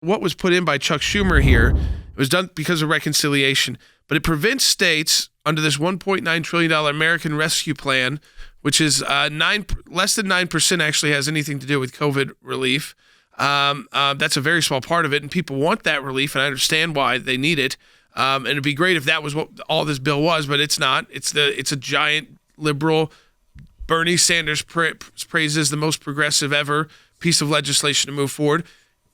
what was put in by Chuck Schumer here. It was done because of reconciliation, but it prevents states under this $1.9 trillion American Rescue Plan, which is less than 9% actually has anything to do with COVID relief. That's a very small part of it, and people want that relief, and I understand why they need it. And it'd be great if that was what all this bill was, but it's not. It's a giant liberal, Bernie Sanders praises the most progressive ever piece of legislation to move forward.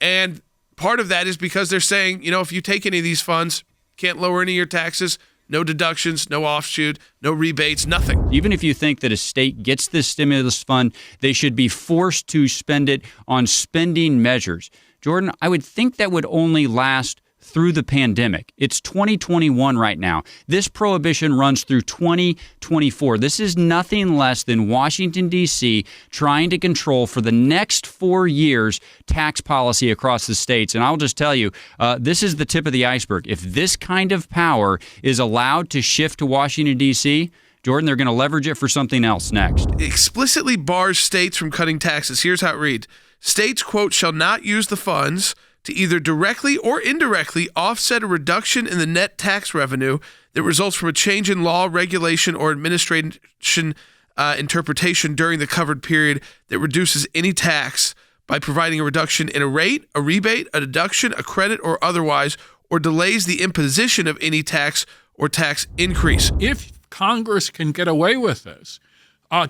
And part of that is because they're saying, if you take any of these funds, can't lower any of your taxes, no deductions, no offshoot, no rebates, nothing. Even if you think that a state gets this stimulus fund, they should be forced to spend it on spending measures. Jordan, I would think that would only last through the pandemic. It's 2021 right now. This prohibition runs through 2024. This is nothing less than Washington, D.C. trying to control for the next 4 years tax policy across the states. And I'll just tell you, this is the tip of the iceberg. If this kind of power is allowed to shift to Washington, D.C., Jordan, they're going to leverage it for something else next. It explicitly bars states from cutting taxes. Here's how it reads. States, quote, shall not use the funds to either directly or indirectly offset a reduction in the net tax revenue that results from a change in law, regulation, or administration interpretation during the covered period that reduces any tax by providing a reduction in a rate, a rebate, a deduction, a credit, or otherwise, or delays the imposition of any tax or tax increase. If Congress can get away with this,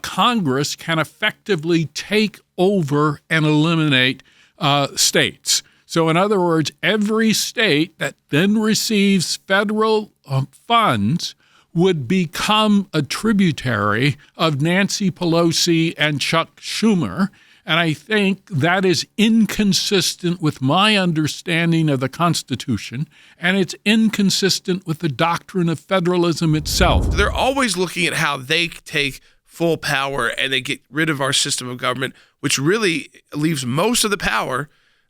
Congress can effectively take over and eliminate states. So in other words, every state that then receives federal funds would become a tributary of Nancy Pelosi and Chuck Schumer. And I think that is inconsistent with my understanding of the Constitution, and it's inconsistent with the doctrine of federalism itself. They're always looking at how they take full power and they get rid of our system of government, which really leaves most of the power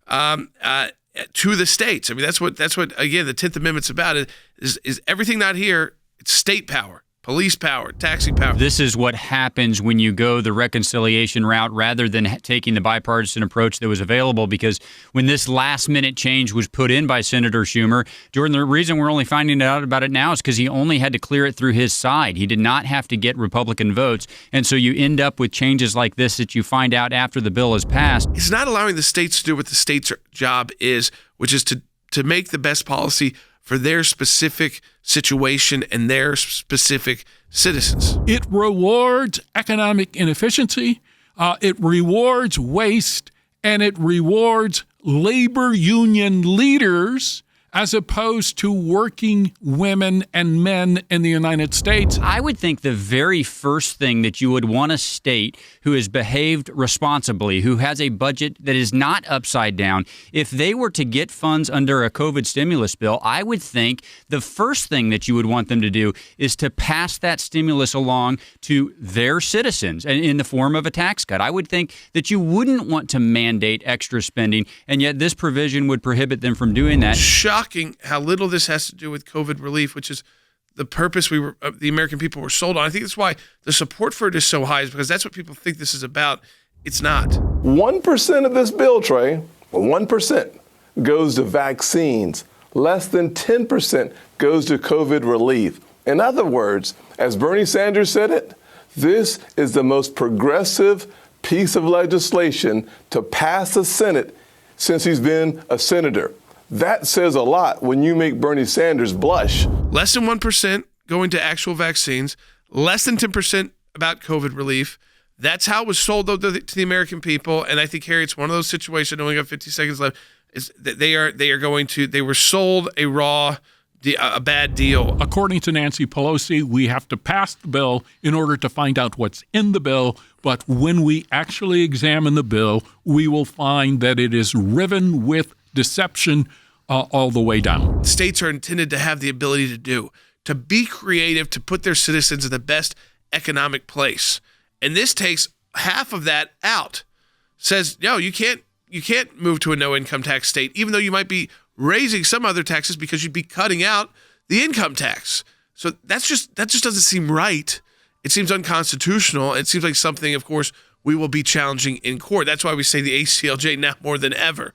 to the states. I mean, that's what again, the 10th Amendment's about is everything not here. It's state power, police power, taxing power. This is what happens when you go the reconciliation route rather than taking the bipartisan approach that was available, because when this last-minute change was put in by Senator Schumer, Jordan, the reason we're only finding out about it now is because he only had to clear it through his side. He did not have to get Republican votes, and so you end up with changes like this that you find out after the bill is passed. It's not allowing the states to do what the state's job is, which is to make the best policy for their specific situation and their specific citizens. It rewards economic inefficiency, it rewards waste, and it rewards labor union leaders as opposed to working women and men in the United States. I would think the very first thing that you would want a state who has behaved responsibly, who has a budget that is not upside down, if they were to get funds under a COVID stimulus bill, I would think the first thing that you would want them to do is to pass that stimulus along to their citizens and in the form of a tax cut. I would think that you wouldn't want to mandate extra spending, and yet this provision would prohibit them from doing that. Shocking how little this has to do with COVID relief, which is the purpose the American people were sold on. I think that's why the support for it is so high, is because that's what people think this is about. It's not. 1% of this bill, Trey, 1% goes to vaccines. Less than 10% goes to COVID relief. In other words, as Bernie Sanders said it, this is the most progressive piece of legislation to pass the Senate since he's been a senator. That says a lot when you make Bernie Sanders blush. Less than 1% going to actual vaccines, less than 10% about COVID relief. That's how it was sold, though, to the American people. And I think, Harry, it's one of those situations, I only got 50 seconds left, is that they were sold a bad deal. According to Nancy Pelosi, we have to pass the bill in order to find out what's in the bill. But when we actually examine the bill, we will find that it is riven with deception all the way down. States are intended to have the ability to be creative, to put their citizens in the best economic place. And this takes half of that out. Says, no, you can't move to a no income tax state, even though you might be raising some other taxes because you'd be cutting out the income tax. So that just doesn't seem right. It seems unconstitutional. It seems like something, of course, we will be challenging in court. That's why we say the ACLJ now more than ever.